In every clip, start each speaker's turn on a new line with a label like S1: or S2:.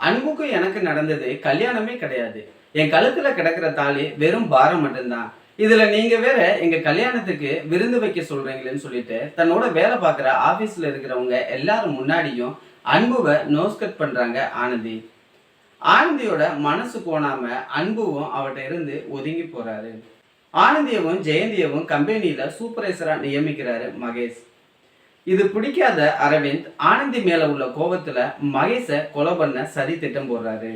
S1: அன்புக்கும் எனக்கு நடந்தது கல்யாணமே கிடையாது. என் கழுத்துல கிடக்கிற தாலி வெறும் பாரம் மட்டும்தான். இதுல நீங்க வேற எங்க கல்யாணத்துக்கு விருந்து வைக்க சொல்றீங்களேன்னு சொல்லிட்டு தன்னோட வேலை பார்க்குற ஆபீஸ்ல இருக்கிறவங்க எல்லாரும் முன்னாடியும் அன்புவை நோஸ்கட் பண்றாங்க ஆனந்தி. ஆனந்தியோட மனசு கோணாம அன்புவும் அவட்ட இருந்து ஒதுங்கி போறாரு. ஆனந்தியவும் ஜெயந்தியவும் கம்பெனியில சூப்பர்வைசரா நியமிக்கிறாரு மகேஷ். இது பிடிக்காத அரவிந்த் ஆனந்தி மேல உள்ள கோபத்துல மகேஷை கொலை பண்ண சதி திட்டம் போடுறாரு.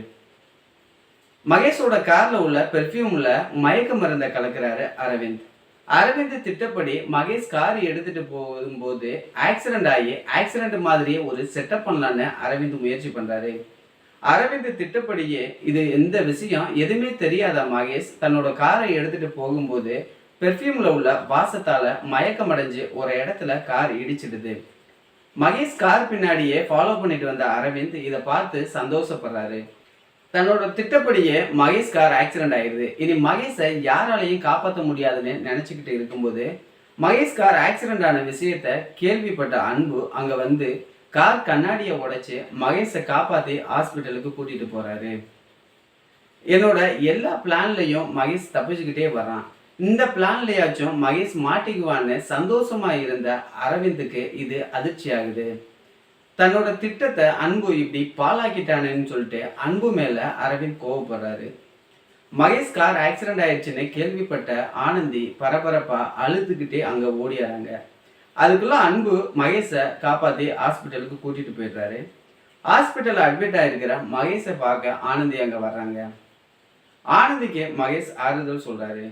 S1: மகேஷோட கார்ல உள்ள பெர்ஃப்யூம்ல மயக்க மருந்தை கலக்குறாரு அரவிந்த். அரவிந்த் திட்டப்படி மகேஷ் கார் எடுத்துட்டு போகும்போது ஆக்சிடென்ட் ஆகி ஆக்சிடென்ட் மாதிரியே ஒரு செட்டப் பண்ணலான்னு அரவிந்த் முயற்சி பண்றாரு. அரவிந்த் திட்டப்படியே இது எந்த விஷயம் எதுவுமே தெரியாத மகேஷ் தன்னோட காரை எடுத்துட்டு போகும்போது பெர்ஃப்யூம்ல உள்ள வாசத்தால மயக்கம் அடைஞ்சு ஒரு இடத்துல கார் இடிச்சிடுது. மகேஷ் கார் பின்னாடியே ஃபாலோ பண்ணிட்டு வந்த அரவிந்த் இதை பார்த்து சந்தோஷப்படுறாரு. தன்னோட திட்டப்படியே மகேஷ் கார் ஆக்சிடென்ட் ஆயிடுது. இனி மகேஷை யாராலையும் காப்பாற்ற முடியாதுன்னு நினைச்சுக்கிட்டு இருக்கும்போது மகேஷ் கார் ஆக்சிடென்ட் ஆன விஷயத்த கேள்விப்பட்ட அன்பு அங்க வந்து கார் கண்ணாடியை உடைச்சு மகேஷை காப்பாத்தி ஹாஸ்பிட்டலுக்கு கூட்டிட்டு போறாரு. என்னோட எல்லா பிளான்லையும் மகேஷ் தப்பிச்சுக்கிட்டே வர்றான். இந்த பிளான்லயாச்சும் மகேஷ் மாட்டிக்குவான்னு சந்தோஷமா இருந்த அரவிந்துக்கு இது அதிர்ச்சி ஆகுது. தன்னோட திட்டத்தை அன்பு இப்படி பாலாக்கிட்டானேன்னு சொல்லிட்டு அன்பு மேல அரவிந்த் கோவப்படுறாரு. மகேஷ் கார் ஆக்சிடென்ட் ஆயிடுச்சுன்னு கேள்விப்பட்ட ஆனந்தி பரபரப்பா அழுதுகிட்டே அங்க ஓடியாராங்க. அதுக்குள்ள அன்பு மகேஷை காப்பாத்தி ஹாஸ்பிட்டலுக்கு கூட்டிட்டு போயிடுறாரு. ஹாஸ்பிட்டல் அட்மிட் ஆயிருக்கிற மகேஷை பார்க்க ஆனந்தி அங்க வர்றாங்க. ஆனந்திக்கு மகேஷ் ஆறுதல் சொல்றாரு.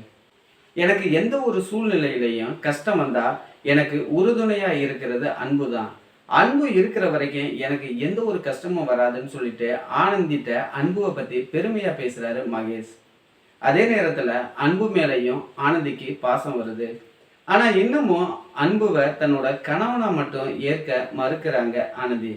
S1: எனக்கு எந்த ஒரு சூழ்நிலையிலையும் கஷ்டம் வந்தா எனக்கு உறுதுணையா இருக்கிறது அன்பு தான். அன்பு இருக்கிற வரைக்கும் எனக்கு எந்த ஒரு கஷ்டமும் வராதுன்னு சொல்லிட்டு ஆனந்திட்ட அன்புவை பத்தி பெருமையா பேசுறாரு மகேஷ். அதே நேரத்துல அன்பு மேலையும் ஆனந்திக்கு பாசம் வருது. ஆனா இன்னமும் அன்புவை தன்னோட கணவனா மட்டும் ஏற்க மறுக்கிறாங்க ஆனந்தி.